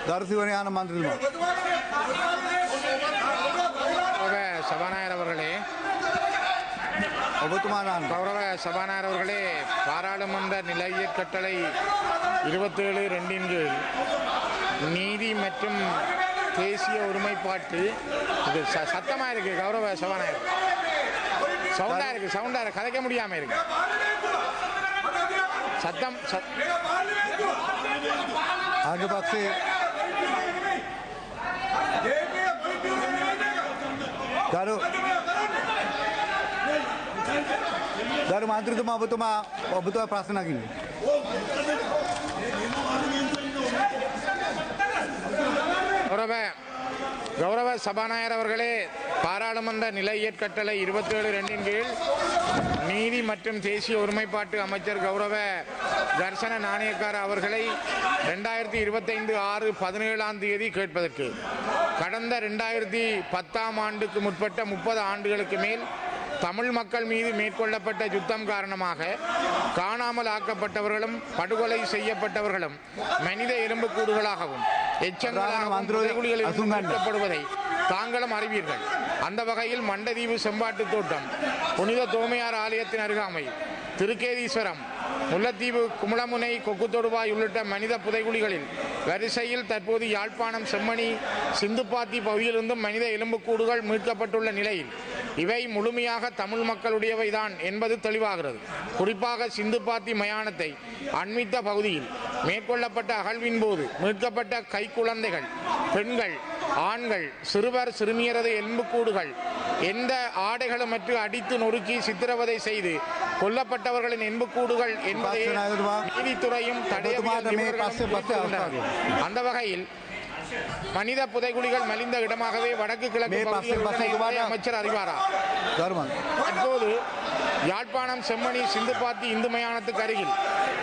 தரிசிவனையான மந்திரி சபாநாயகர் அவர்களே, கௌரவ சபாநாயகர் அவர்களே, பாராளுமன்ற நிலைய கட்டளை 27(2) கீழ் நீதி மற்றும் தேசிய ஒருமைப்பாட்டு இது சத்தமா இருக்கு. கௌரவ சபாநாயகர் சவுண்டா இருக்கு, கதைக்க முடியாம இருக்கு. சத்தம் ஆஜபக்சே ගරු මන්ත්‍රීතුමා ඔබතුමා ප්‍රශ්න නගින්න. கௌரவ சபாநாயகர் அவர்களே, பாராளுமன்ற நிலையியற் கட்டளை 27(2) கீழ் நீதி மற்றும் தேசிய ஒருமைப்பாட்டு அமைச்சர் கௌரவ தர்சன நாணயக்கார அவர்களை 2025/6/17 கேட்பதற்கு கடந்த 2010 ஆண்டுக்கு முற்பட்ட 30 ஆண்டுகளுக்கு மேல் தமிழ் மக்கள் மீது மேற்கொள்ளப்பட்ட யுத்தம் காரணமாக காணாமல் ஆக்கப்பட்டவர்களும் படுகொலை செய்யப்பட்டவர்களும் மனித எலும்புக்கூடுகளாகவும் எச்சங்களாகப்படுவதை தாங்களும் அறிவீர்கள். அந்த வகையில் மண்டதீவு செம்பாட்டு தோட்டம், புனித தோமையார் ஆலயத்தின் அருகாமை, திருக்கேதீஸ்வரம், முல்லைத்தீவு, குமுளமுனை, கொக்குத்தொடுவாய் உள்ளிட்ட மனித புதைகுழிகளில் வரிசையில் தற்போது யாழ்ப்பாணம் செம்மணி சிந்துப்பாத்தி பகுதியிலிருந்தும் மனித எலும்புக்கூடுகள் மீட்கப்பட்டுள்ள நிலையில் இவை முழுமையாக தமிழ் மக்களுடையவைதான் என்பது தெளிவாகிறது. குறிப்பாக சிந்துப்பாத்தி மயானத்தை அண்மித்த பகுதியில் மேற்கொள்ளப்பட்ட அகழ்வின் போது மீட்கப்பட்ட கைக்குழந்தைகள், பெண்கள், ஆண்கள், சிறுவர் சிறுமியரது எலும்புக்கூடுகள் எந்த ஆடைகளுமற்று அடித்து நொறுக்கி சித்திரவதை செய்து கொல்லப்பட்டவர்களின் எலும்புக்கூடுகள் என்பதை நீதித்துறையும் அந்த வகையில் மனித புதைகுழிகள் மலிந்த இடமாகவே வடக்கு கிழக்கு பகுதியில் அமைச்சர் அறிவாரா? தற்போது யாழ்ப்பாணம் செம்மணி சிந்துப்பாத்தி இந்து மயானத்துக்கு அருகில்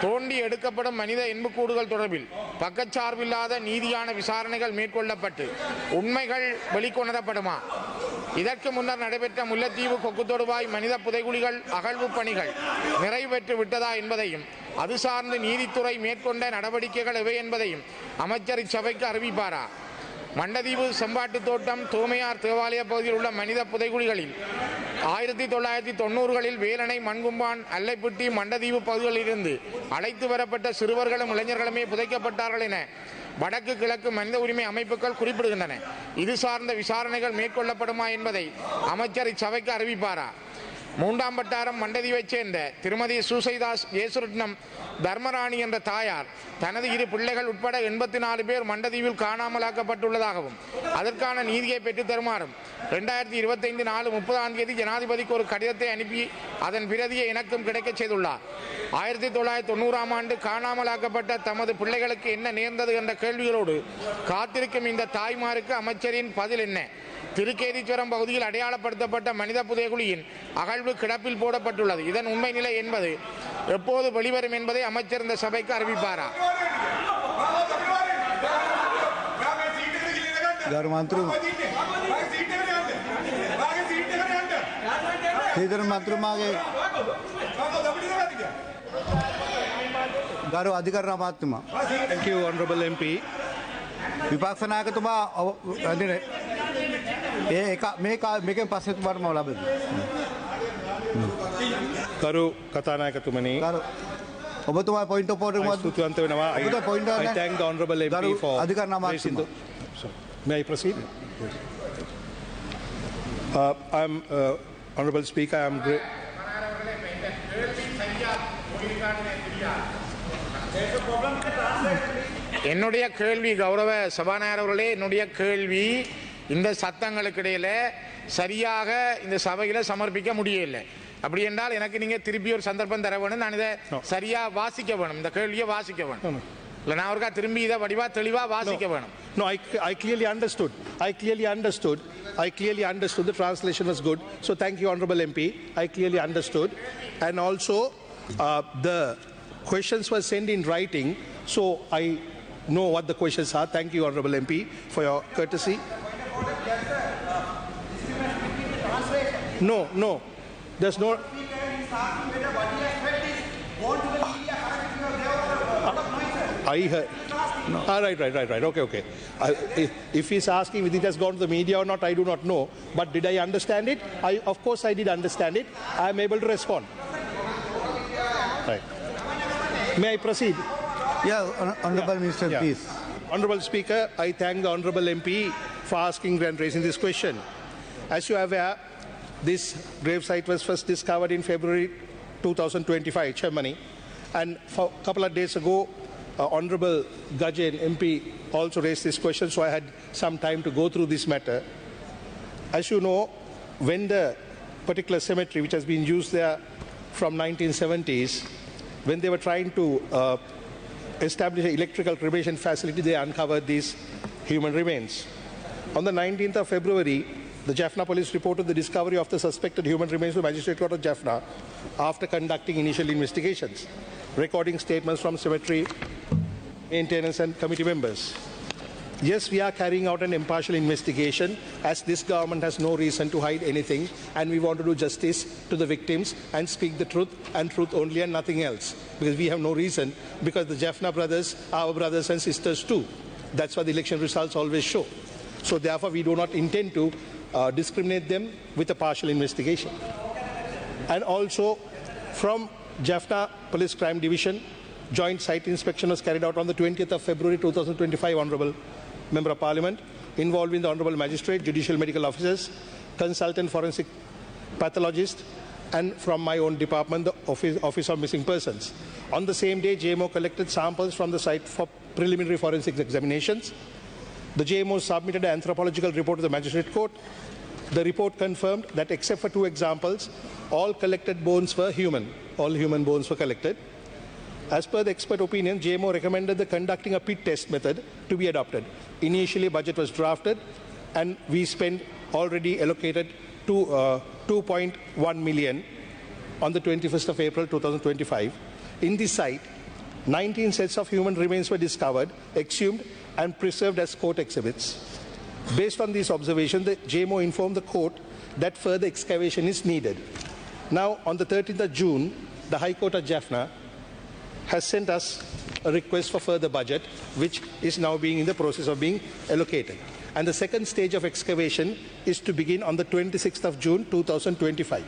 தோண்டி எடுக்கப்படும் மனித எலும்புக்கூடுகள் தொடர்பில் பக்கச்சார்பில்லாத நீதியான விசாரணைகள் மேற்கொள்ளப்பட்டு உண்மைகள் வெளிக்கொணரப்படுமா? இதற்கு முன்னர் நடைபெற்ற முல்லைத்தீவு கொக்குத்தொடுவாய் மனித புதைகுழிகள் அகழ்வு பணிகள் நிறைவேற்று விட்டதா என்பதையும் அது சார்ந்து நீதித்துறை மேற்கொண்ட நடவடிக்கைகள் எவை என்பதையும் அமைச்சர் இச்சபைக்கு அறிவிப்பாரா? மண்டதீவு செம்பாட்டு தோட்டம், தோமையார் தேவாலய பகுதியில் உள்ள மனித புதைகுழிகளில் 1990களில் வேலணை, மண்கும்பான், அல்லைப்பட்டி, மண்டதீவு பகுதிகளிலிருந்து அழைத்து வரப்பட்ட சிறுவர்களும் இளைஞர்களுமே புதைக்கப்பட்டார்கள் என வடக்கு கிழக்கு மனித உரிமை அமைப்புகள் குறிப்பிடுகின்றன. இது சார்ந்த விசாரணைகள் மேற்கொள்ளப்படுமா என்பதை அமைச்சர் இச்சபைக்கு அறிவிப்பாரா? 3ஆம் வட்டாரம் மண்டதீவைச் சேர்ந்த திருமதி சூசைதாஸ் ஜேசுரட்னம் தர்மராணி என்ற தாயார் தனது 2 பிள்ளைகள் உட்பட 84 பேர் மண்டதீவில் காணாமலாக்கப்பட்டுள்ளதாகவும் அதற்கான நீதியை பெற்றுத் தருமாறும் 2025 4/30 ஜனாதிபதிக்கு ஒரு கடிதத்தை அனுப்பி அதன் பிரதியை எனக்கும் கிடைக்கச் செய்துள்ளார். 1990ஆம் ஆண்டு காணாமலாக்கப்பட்ட தமது பிள்ளைகளுக்கு என்ன நேர்ந்தது என்ற கேள்விகளோடு காத்திருக்கும் இந்த தாய்மாருக்கு அமைச்சரின் பதில் என்ன? திருக்கேதீஸ்வரம் பகுதியில் அடையாளப்படுத்தப்பட்ட மனித புதைகுழியின் அகழ்வு கிடப்பில் போடப்பட்டுள்ளது. இதன் உண்மை நிலை என்பது எப்போது வெளிவரும் என்பதை அமைச்சர் இந்த சபைக்கு அறிவிப்பாரா? ගරු අධිකරණ අමාත්‍යතුමා. Thank you, Honorable MP. විපක්ෂ නායකතුමා මේකෙන් පස්සේ තුමාට මම ලබනවා. ගරු කතානායකතුමනි. ඔබතුමා පොයින්ට් ඔෆ් ඕඩර් ස්තුතිවන්ත වෙනවා. I thank the Honorable MP for අධිකරණ අමාත්‍යතුමා. May I proceed? Honorable Speaker, I am என்னுடைய கேள்வி கௌரவ சபாநாயகர் அவர்களே, என்னுடைய கேள்வி இந்த சத்தங்களுக்கு இடையில சரியாக இந்த சபையில சமர்ப்பிக்க முடியல. அப்படி என்றால் எனக்கு நீங்க திருப்பி ஒரு சந்தர்ப்பம் தர வேணும். நான் இதை சரியா வாசிக்க வேணும், இந்த கேள்வியை வாசிக்க வேணும். இல்ல நான் ஒருக்கா திரும்பி இதை வடிவா தெளிவா வாசிக்க வேணும். No, I clearly understood. The translation was good. So thank you, Honorable MP. I clearly understood. And also, the questions were sent in writing. So I know what the questions are. Thank you, Honorable MP, for your courtesy. No. There's no... I heard. No. Right. Okay. If he's asking whether it has gone to the media or not, I do not know. But did I understand it? Of course, I did understand it. I am able to respond. Right. May I proceed? Yeah, Honorable Minister, Yeah. please. Honourable Speaker, I thank the Honourable MP for asking and raising this question. As you are aware, this grave site was first discovered in February 2025, Germany. And for a couple of days ago, Honourable Gajen MP also raised this question, so I had some time to go through this matter. As you know, when the particular cemetery, which has been used there from 1970s, when they were trying to establish an electrical cremation facility, they uncovered these human remains. On the 19th of February, the Jaffna police reported the discovery of the suspected human remains to Magistrate Court of Jaffna after conducting initial investigations, recording statements from cemetery maintenance and committee members. Yes, we are carrying out an impartial investigation, as this government has no reason to hide anything, and we want to do justice to the victims and speak the truth and truth only and nothing else, because we have no reason, because the Jaffna brothers are our brothers and sisters too. That's what the election results always show. So therefore, we do not intend to discriminate them with a partial investigation. And also, from Jaffna Police Crime Division, joint site inspection was carried out on the 20th of February 2025, Honourable Member of Parliament, involving the Honourable Magistrate, Judicial Medical Officers, Consultant Forensic Pathologist, and from my own department, the Office of Missing Persons. On the same day, JMO collected samples from the site for preliminary forensic examinations. The JMO submitted an anthropological report to the Magistrate Court. The report confirmed that except for 2 examples, all collected bones were human. All human bones were collected. As per the expert opinion, JMO recommended the conducting a pit test method to be adopted. Initially, budget was drafted, and we spent already allocated 2.1 million on the 21st of April 2025. In this site, 19 sets of human remains were discovered, exhumed, and preserved as court exhibits. Based on these observations, the JMO informed the court that further excavation is needed. Now, on the 13th of June, the High Court of Jaffna has sent us a request for further budget, which is now being in the process of being allocated. And the second stage of excavation is to begin on the 26th of June 2025.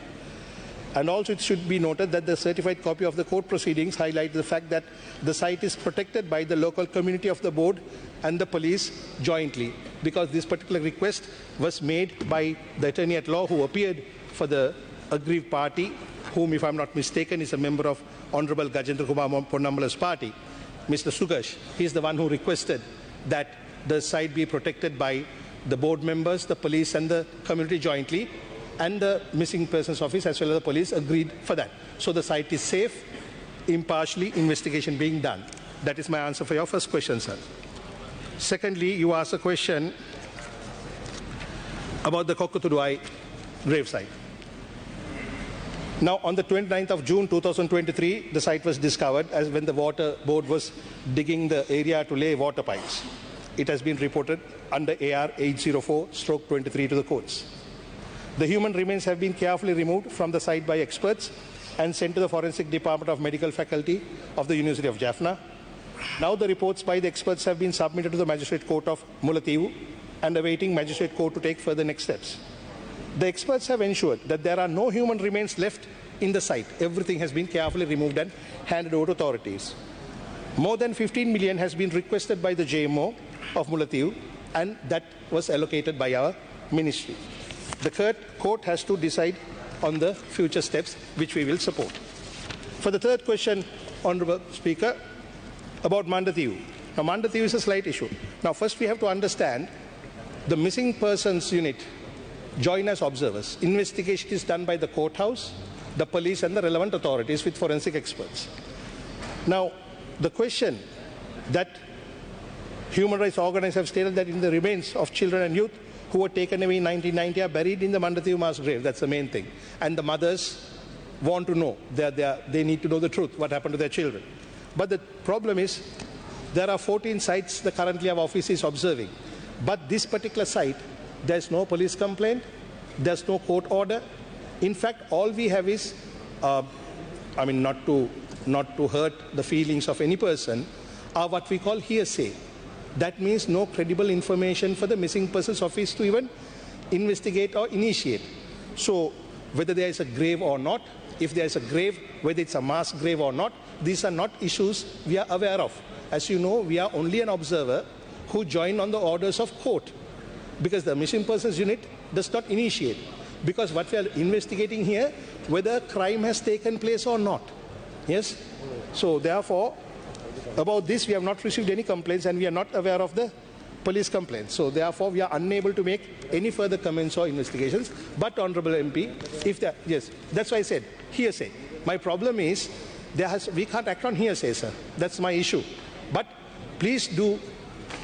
And also it should be noted that the certified copy of the court proceedings highlights the fact that the site is protected by the local community of the board and the police jointly, because this particular request was made by the attorney at law who appeared for the aggrieved party, whom, if I'm not mistaken, is a member of Honorable Gajendra Kumar Ponnambala's party, Mr. Sugash. He's the one who requested that the site be protected by the board members, the police and the community jointly, and the Missing Persons Office as well as the police agreed for that. So the site is safe, impartially investigation being done. That is my answer for your first question, sir. Secondly, you asked a question about the Kokotuduai gravesite. Now, on the 29th of June 2023, the site was discovered as when the water board was digging the area to lay water pipes. It has been reported under AR 804/23 to the courts. The human remains have been carefully removed from the site by experts and sent to the Forensic Department of Medical Faculty of the University of Jaffna. Now the reports by the experts have been submitted to the Magistrate Court of Mullaitivu and awaiting Magistrate Court to take further next steps. The experts have ensured that there are no human remains left in the site. Everything has been carefully removed and handed over to authorities. More than 15 million has been requested by the JMO of Mullaitivu, and that was allocated by our ministry. The court has to decide on the future steps, which we will support. For the third question, Honourable Speaker, about Mandathivu. Now, Mandathivu is a slight issue. Now, first we have to understand the Missing Persons Unit join as observers. Investigation is done by the courthouse, the police and the relevant authorities with forensic experts. Now, the question that human rights organizers have stated that in the remains of children and youth who were taken away in 1990 are buried in the Mandathivu mass grave. That's the main thing. And the mothers want to know, they need to know the truth, what happened to their children. But the problem is, there are 14 sites that currently our office is observing. But this particular site, there's no police complaint, there's no court order. In fact, all we have is, not to hurt the feelings of any person, are what we call hearsay. That means no credible information for the missing persons office to even investigate or initiate. So whether there is a grave or not, if there is a grave, whether it's a mass grave or not, these are not issues we are aware of. As you know, we are only an observer who join on the orders of court, because the missing persons unit does not initiate. Because what we are investigating here, whether crime has taken place or not. Yes? So therefore, about this we have not received any complaints, and we are not aware of the police complaints. So therefore we are unable to make any further comments or investigations. But Honourable MP, if there, yes, that's why I said hearsay. My problem is we can't act on hearsay, sir. That's my issue. But please do,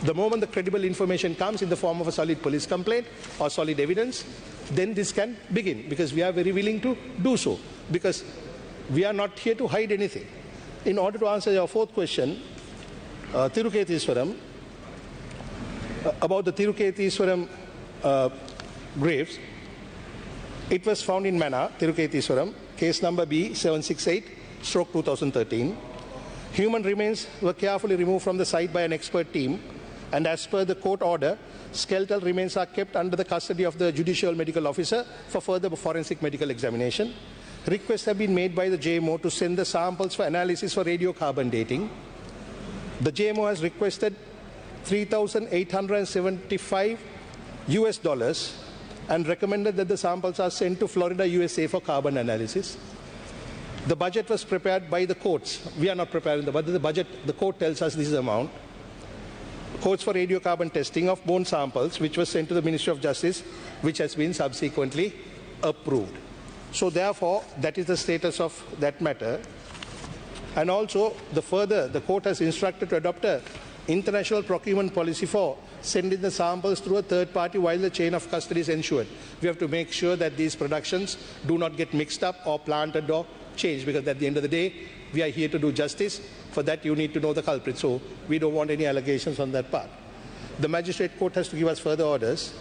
the moment the credible information comes in the form of a solid police complaint or solid evidence, then this can begin, because we are very willing to do so, because we are not here to hide anything. In order to answer your fourth question, Tirukethiswaram, about the Tirukethiswaram graves, it was found in Mana, Tirukethiswaram, case number B768/2013. Human remains were carefully removed from the site by an expert team, and as per the court order, skeletal remains are kept under the custody of the judicial medical officer for further forensic medical examination. Requests have been made by the JMO to send the samples for analysis for radiocarbon dating. The JMO has requested $3,875 and recommended that the samples are sent to Florida, USA for carbon analysis. The budget was prepared by the courts. We are not preparing the budget. The budget, the court tells us this is the amount. Courts for radiocarbon testing of bone samples, which was sent to the Ministry of Justice, which has been subsequently approved. So therefore, that is the status of that matter. And also, the court has instructed to adopt an international procurement policy for sending the samples through a third party while the chain of custody is ensured. We have to make sure that these productions do not get mixed up or planted or changed, because at the end of the day, we are here to do justice. For that, you need to know the culprit. So we don't want any allegations on that part. The magistrate court has to give us further orders.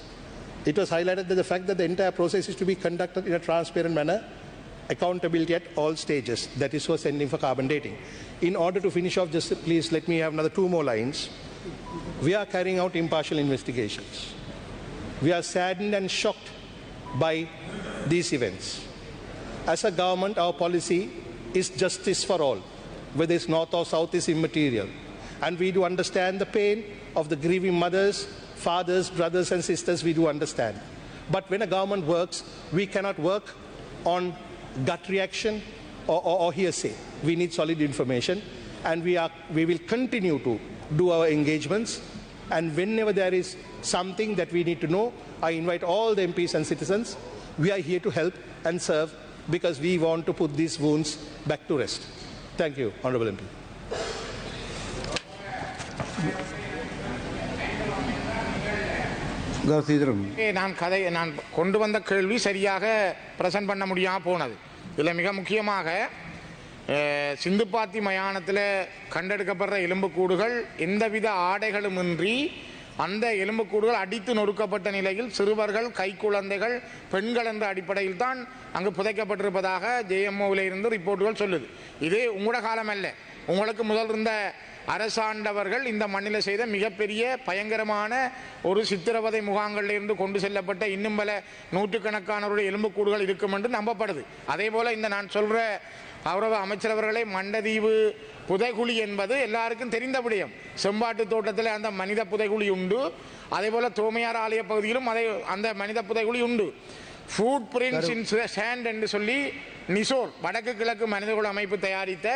It was highlighted that the fact that the entire process is to be conducted in a transparent manner, accountability at all stages. That is for sending for carbon dating. In order to finish off, just please let me have another 2 more lines. We are carrying out impartial investigations. We are saddened and shocked by these events. As a government, our policy is justice for all. Whether it's north or south is immaterial. And we do understand the pain of the grieving mothers, fathers, brothers and sisters, we do understand. But when a government works, we cannot work on gut reaction or hearsay. We need solid information, and we will continue to do our engagements. And whenever there is something that we need to know, I invite all the MPs and citizens. We are here to help and serve, because we want to put these wounds back to rest. Thank you, Honourable MP. நான் கொண்டு வந்த கேள்வி சரியாக present பண்ண முடியாமல் போனது. இதில் மிக முக்கியமாக சிந்துப்பாத்தி மயானத்தில் கண்டெடுக்கப்படுற எலும்புக்கூடுகள் எந்தவித ஆடைகளுமின்றி அந்த எலும்புக்கூடுகள் அடித்து நொறுக்கப்பட்ட நிலையில் சிறுவர்கள், கைக்குழந்தைகள், பெண்கள் என்ற அடிப்படையில் தான் அங்கு புதைக்கப்பட்டிருப்பதாக JMOவில் இருந்து ரிப்போர்ட்டுகள் சொல்லுது. இது உங்களோட காலம் அல்ல. உங்களுக்கு முதல் இருந்த அரசாண்டவர்கள் இந்த மண்ணில் செய்த மிகப்பெரிய பயங்கரமான ஒரு சித்திரவதை முகாம்களிலிருந்து கொண்டு செல்லப்பட்ட இன்னும் பல நூற்றுக்கணக்கானவருடைய எலும்புக்கூடுகள் இருக்கும் என்று நம்பப்படுது. அதே போல் இந்த நான் சொல்கிற கௌரவ அமைச்சர் அவர்களே, மண்டதீவு புதைகுழி என்பது எல்லாருக்கும் தெரிந்த விடயம். செம்பாட்டு தோட்டத்தில் அந்த மனித புதைகுழி உண்டு. அதே போல் தோமையார் ஆலய பகுதியிலும் அந்த மனித புதைகுழி உண்டு. ஃபுட் பிரிண்ட்ஸ் இன் சேண்ட் என்று சொல்லி நிசோர் வடக்கு கிழக்கு மனிதகுல அமைப்பு தயாரித்த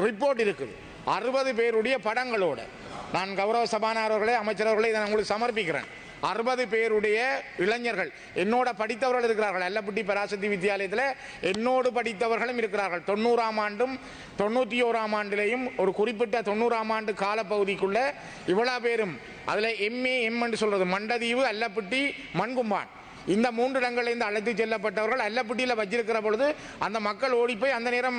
ரிப்போர்ட் இருக்குது. 60 பேருடைய படங்களோட. நான் கௌரவ சபாநாயகர்களே, அமைச்சரவர்களே, இதை நான் உங்களுக்கு சமர்ப்பிக்கிறேன். 60 பேருடைய இளைஞர்கள் என்னோட படித்தவர்கள் இருக்கிறார்கள். அல்லப்பட்டி பராசக்தி வித்தியாலயத்தில் என்னோடு படித்தவர்களும் இருக்கிறார்கள். 90ஆம் ஆண்டும் 91ஆம் ஆண்டிலேயும் ஒரு குறிப்பிட்ட 90ஆம் ஆண்டு காலப்பகுதிக்குள்ள இவ்வளவு பேரும் அதில் MA என்று சொல்றது மண்டதீவு, அல்லப்பட்டி, மண்கும்பான், இந்த 3 இடங்களிலிருந்து அழைத்து செல்லப்பட்டவர்கள் அல்லப்பட்டியில் வச்சிருக்கிற பொழுது அந்த மக்கள் ஓடி போய் அந்த நேரம்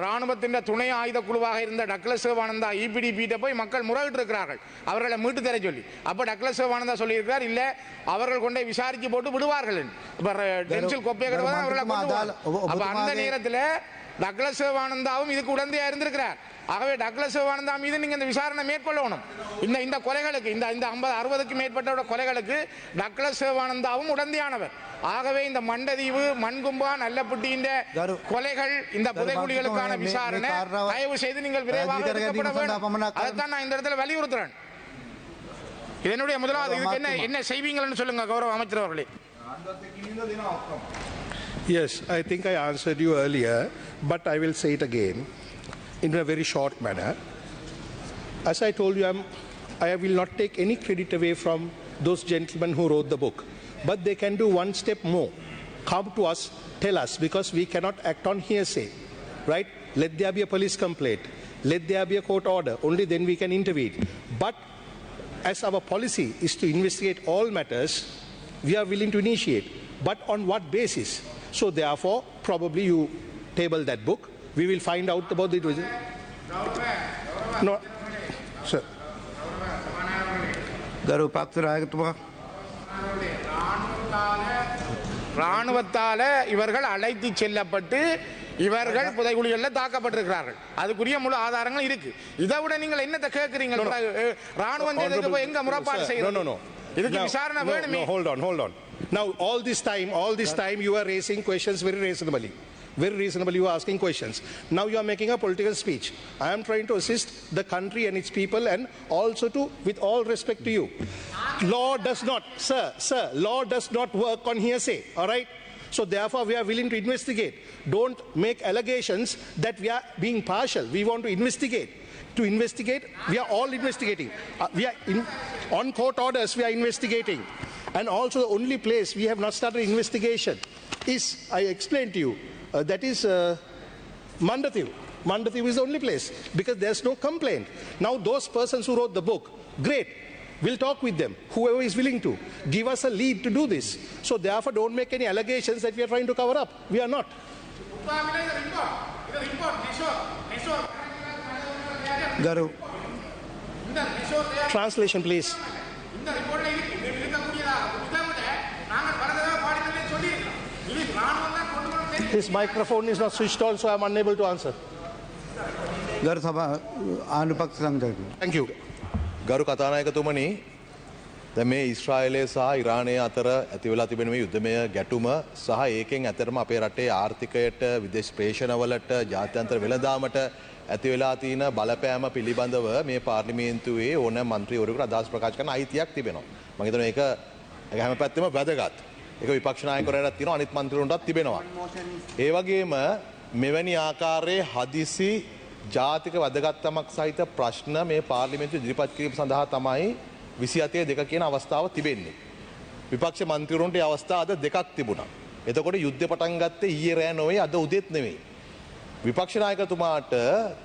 இராணுவத்தின் துணை ஆயுத குழுவாக இருந்த டக்ளஸ் சிவானந்தா EPDP போய் மக்கள் முறையிட்டு இருக்கிறார்கள் அவர்களை மீட்டு தர சொல்லி. அப்போ டக்ளஸ் சிவானந்தா சொல்லியிருக்கிறார், இல்லை அவர்கள் கொண்டே விசாரிச்சு போட்டு விடுவார்கள். அப்போ டென்சில் கொப்பையை அப்போ அந்த நேரத்தில் டக்ளஸ் சிவானந்தாவும் இதுக்கு உடந்தையா இருந்திருக்கிறார். ஆகவே டக்ளஸ் சிவானந்தா மீது நீங்க இந்த விசாரணை மேற்கொள்ளணும். இந்த கொலைகளுக்கு இந்த 50-60க்கு மேற்பட்ட கொலைகளுக்கு டக்ளஸ் சிவானந்தாவும் உடந்தையானவர். ஆகவே இந்த மண்டதீவு மண்கும்பா நல்லப்பட்டியின் கொலைகள் இந்த புதைகுழிகளுக்கான விசாரணை தயவு செய்து நீங்கள் விரைவாக எடுக்கப்பட வேண்டும். அதைத்தான் நான் இந்த இடத்துல வலியுறுத்துறேன். இதனுடைய முதலாவது இதுக்கு என்ன செய்வீங்கன்னு சொல்லுங்க கௌரவ அமைச்சர் அவர்களே. Yes, I think I answered you earlier, but I will say it again in a very short manner. As I told you, I will not take any credit away from those gentlemen who wrote the book, but they can do one step more. Come to us, tell us, because we cannot act on hearsay, right? Let there be a police complaint, let there be a court order, only then we can intervene. But as our policy is to investigate all matters, we are willing to initiate. But on what basis? So therefore, probably you table that book. We will find out about the... No, sir. ගරු පක්ෂනායකතුමා ராணுவத்தால இவர்கள் அழைத்து செல்லப்பட்டு இவர்கள் புதைகுழிகளில் தாக்கப்பட்டிருக்கிறார்கள். அதுக்குரிய முழு ஆதாரங்கள் இருக்கு. இதை விட நீங்கள் என்னத்தை கேட்கிறீங்க? ராணுவம் செய்ததுக்கு போய் எங்க முறைப்பாடு செய்யறது? இதுக்கு விசாரணை வேணுமே. Hold on. Now all this time you are raising questions very reasonably. Very reasonably you are asking questions. Now you are making a political speech. I am trying to assist the country and its people, and also to, with all respect to you, law does not, sir, law does not work on hearsay, all right? So therefore we are willing to investigate. Don't make allegations that we are being partial. We want to investigate. To investigate, we are all investigating. We are on court orders, we are investigating. And also the only place we have not started investigation is, I explained to you, that is Mandathivu. Mandathivu is the only place because there's no complaint. Now those persons who wrote the book, great, we'll talk with them. Whoever is willing to give us a lead to do this. So therefore don't make any allegations that we are trying to cover up. We are not. ගරු Translation please. His microphone is not switched on, so I am unable to answer. ගරු සභා ආණ්ඩු පක්ෂ සංඝයාතුමා Thank you. ගරු කතානායකතුමනි, දැන් මේ ඊශ්‍රායලය සහ ඉරානය අතර ඇති වෙලා තිබෙන මේ යුද්ධමය ගැටුම සහ ඒකෙන් ඇතරම අපේ රටේ ආර්ථිකයට, විදේශ ප්‍රේෂණවලට, ජාත්‍යන්තර වෙළඳාමට ඇති වෙලා තියෙන බලපෑම පිළිබඳව මේ පාර්ලිමේන්තුවේ ඕන മന്ത്രിවරයෙකුට අදහස් ප්‍රකාශ කරන්න අයිතියක් තිබෙනවා. මම හිතනවා ඒක හැම පැත්තෙම වැදගත්. ඒක විපක්ෂ නායකවරයාට තියෙනවා, අනිත් മന്ത്രിවරුන්ටත් තිබෙනවා. ඒ වගේම මෙවැනි ආකාරයේ හදිසි ජාතික වැදගත්කමක් සහිත ප්‍රශ්න මේ පාර්ලිමේන්තුවේ ඉදිරිපත් කිරීම සඳහා තමයි 27-2 කියන අවස්ථාව තිබෙන්නේ. විපක්ෂ മന്ത്രിවරුන්ට ඒ අවස්ථා අද දෙකක් තිබුණා. එතකොට යුද්ධය පටන් ගත්තේ ඊයේ රෑ නොවේ, අද උදේත් නෙවෙයි. විපක්ෂ නායකතුමාට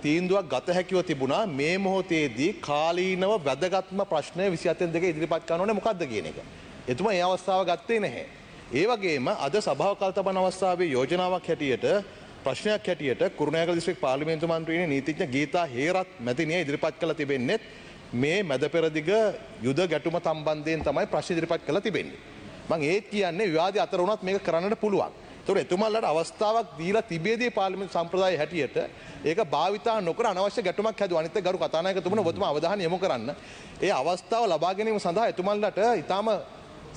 තීන්දුවක් ගත හැකිව තිබුණා මේ මොහොතේදී කාලීනව වැදගත්ම ප්‍රශ්නය 27-2 ඉදිරිපත් කරන්න ඕනේ මොකක්ද කියන එක. එතුමා ඒ අවස්ථාව ගත්තේ නැහැ. ඒ වගේම අද සභාව කල්තබන අවස්ථාවේ යෝජනාවක් හැටියට ප්‍රශ්නයක් හැටියට කුරුණෑගල දිස්ත්‍රික් පාර්ලිමේන්තු මන්ත්‍රීණිය නීතිඥ ගීතා හේරත් මැතිණිය ඉදිරිපත් කළ තිබෙන්නේ මේ මැද පෙරදිග යුද ගැටුම සම්බන්ධයෙන් තමයි ප්‍රශ්න ඉදිරිපත් කළ තිබෙන්නේ. මම ඒත් කියන්නේ විවාදය අතර වුණත් මේක කරන්නට පුළුවන්. ඒතකොට එතුමාලට අවස්ථාවක් දීලා තිබේදී පාර්ලිමේන්තු සම්ප්‍රදාය හැටියට ඒක භාවිතා නොකර අනවශ්‍ය ගැටුමක් හැදුවා. අනිත් ගරු කතානායකතුමනි ඔබතුමා අවධානය යොමු කරන්න. ඒ අවස්ථාව ලබා ගැනීම සඳහා එතුමාලට ඊටාම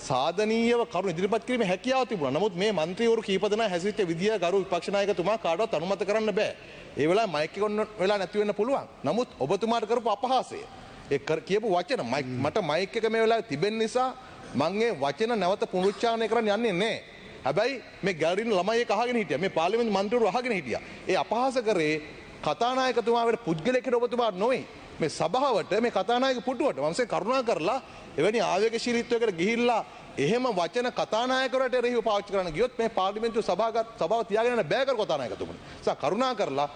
සාධනීයව කරුණු ඉදිරිපත් කිරීමේ හැකියාව තිබුණා. නමුත් මේ മന്ത്രിවරු කීප දෙනා හැසිරෙච්ච විදිය ගරු විපක්ෂ නායකතුමා කාටවත් අනුමත කරන්න බෑ. ඒ වෙලාවේ මයික් එක ඔන් වෙලා නැති වෙන්න පුළුවන්. නමුත් ඔබතුමාට කරපු අපහාසය, ඒ කියපු වචන මට මයික් එක මේ වෙලාවේ තිබෙන නිසා මම ඒ වචන නැවත පුනරුච්චාරණය කරන්න යන්නේ නැහැ. හැබැයි මේ ගැලරින ළමයි එක අහගෙන හිටියා. මේ පාර්ලිමේන්තු මන්ත්‍රීවරු අහගෙන හිටියා. ඒ අපහාස කරේ කතානායකතුමා වෙන පුද්ගලයෙකුට ඔබතුමා නොවේ. මේ සභාවට මේ කතානායක පුටුවට මමසේ කරුණා කරලා එවැනි ආවේගශීලීත්වයකට ගිහිල්ලා එහෙම වචන කතානායකවරට එරෙහිව පාවිච්චි කරන්න ගියොත් මේ පාර්ලිමේන්තු සභාව තියාගෙන යන්න බෑ කර කතානායකතුමනි. නිසා කරුණා කරලා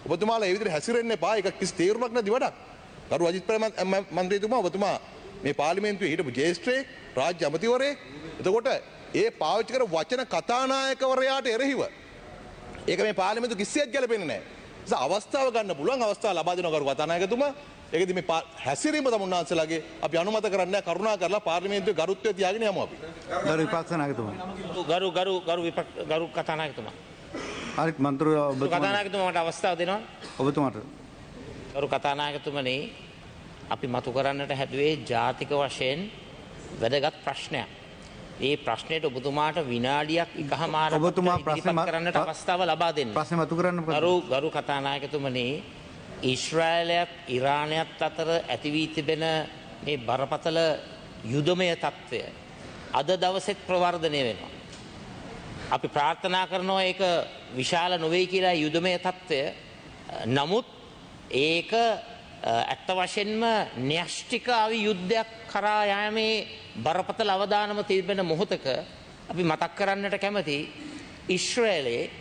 ඔබතුමාලා ඒ විදිහට හැසිරෙන්න එපා. ඒක කිසි තේරුමක් නැති වැඩක්. ගරු අජිත් ප්‍රේම මන්ත්‍රීතුමා ඔබතුමා මේ පාර්ලිමේන්තුවේ හිටපු ජ්‍යෙෂ්ඨයෙක්, රාජ්‍ය අමාත්‍යවරයෙක්. එතකොට ඒ පාවිච්චි කර වචන කතානායකවරයාට එරෙහිව ඒක මේ පාර්ලිමේන්තුව කිසිසේත් ගැලපෙන්නේ නැහැ. නිසා අවස්ථාව ගන්න පුළුවන් අවස්ථාව ලබා දෙනවා ගරු කතානායකතුමා. ඒකදී මේ හැසිරීම තමයි උන්වහන්සේලාගේ අපි අනුමත කරන්නේ කරුණා කරලා පාර්ලිමේන්තුවේ ගරුත්වය තියාගෙන යමු අපි. ගරු විපක්ෂ නායකතුමා ගරු කතානායකතුමා අනිත් මන්ත්‍ර ඔබතුමා කතානායකතුමාට අවස්ථාව දෙනවා. ඔබතුමාට ගරු කතානායකතුමනි, අපි මතු කරන්නට හැදුවේ ජාතික වශයෙන් වැදගත් ප්‍රශ්නයක්. ඒ ප්‍රශ්නයට ඔබතුමාට විනාඩියක් එකහමාරක් ඔබතුමා ඉදිරිපත් කරන්නට අවස්ථාව ලබා දෙන්න. ප්‍රශ්න මතු කරන්න ගරු කතානායකතුමනි, ඊශ්‍රායලයත් ඉරානයත් අතර ඇති වී තිබෙන මේ බරපතල යුදමය තත්ත්වය අද දවසෙත් ප්‍රවර්ධනය වෙනවා. අපි ප්‍රාර්ථනා කරනවා ඒක විශාල නොවේ කියලා යුදමය තත්ත්වය. නමුත් ඒක ඇත්ත වශයෙන්ම න්‍යෂ්ටික අවි යුද්ධයක් කරා යෑමේ බරපතල අවදානම තිබෙන මොහොතක අපි මතක් කරන්නට කැමති ඊශ්‍රායලයේ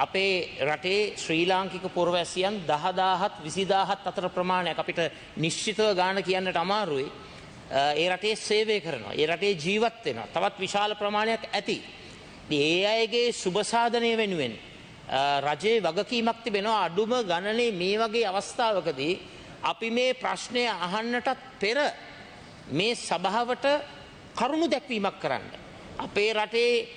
අපේ රටේ ශ්‍රී ලාංකික පුරවැසියන් 10000ත් 20000ත් අතර ප්‍රමාණයක් අපිට නිශ්චිතව ගාන කියන්නට අමාරුයි. ඒ රටේ සේවය කරනවා. ඒ රටේ ජීවත් වෙනවා. තවත් විශාල ප්‍රමාණයක් ඇති. ඒ අයගේ සුබ සාධනය වෙනුවෙන් රජයේ වගකීමක් තිබෙනවා අඩුම ගණනේ මේ වගේ අවස්ථාවකදී අපි මේ ප්‍රශ්නය අහන්නටත් පෙර මේ සභාවට කරුණු දැක්වීමක් කරන්න. අපේ රටේ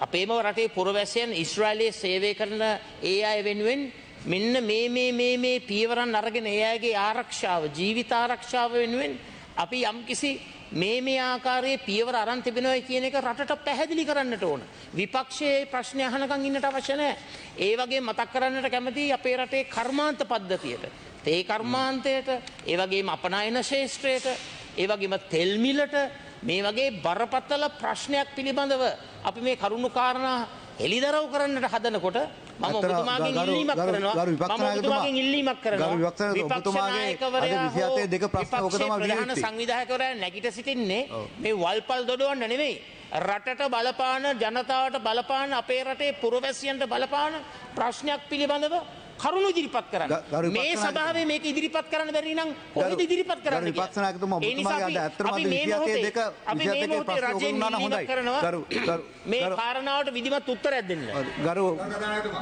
අපේම රටේ පුරවැසියන් ඊශ්‍රායලයේ සේවය කරන ඒ අය වෙනුවෙන් මෙන්න මේ පියවරන් අරගෙන ඒ අයගේ ආරක්ෂාව ජීවිත ආරක්ෂාව වෙනුවෙන් අපි යම්කිසි මේ ආකාරයේ පියවර අරන් තිබෙනවා කියන එක රටට පැහැදිලි කරන්නට ඕන. විපක්ෂයේ ප්‍රශ්න අහනකම් ඉන්නට අවශ්‍ය නැහැ. ඒ වගේ මතක් කරන්නට කැමතියි අපේ රටේ කර්මාන්ත පද්ධතියට, තේ කර්මාන්තයට, ඒ වගේම අපනයන ශේෂ්ත්‍රයට, ඒ වගේම තෙල් මිලට මේ වගේ බරපතල ප්‍රශ්නයක් පිළිබඳව අපි මේ කරුණු කාරණා එළිදරව් කරන්නට හදනකොට මම ඔබතුමාගෙන් ඉල්ලීමක් කරනවා. ප්‍රධාන සංවිධායකවරයා නැගිට සිටින්නේ මේ වල්පල් දොඩවන්න නෙමෙයි. රටට බලපාන, ජනතාවට බලපාන, අපේ රටේ පුරවැසියන්ට බලපාන ප්‍රශ්නයක් පිළිබඳව කරුණු ඉදිරිපත් කරන්න. මේ සභාවේ මේක ඉදිරිපත් කරන්න බැරි නම් කොහෙද ඉදිරිපත් කරන්න මේ කාරණාවට විධිමත් උත්තරයක් දෙන්න.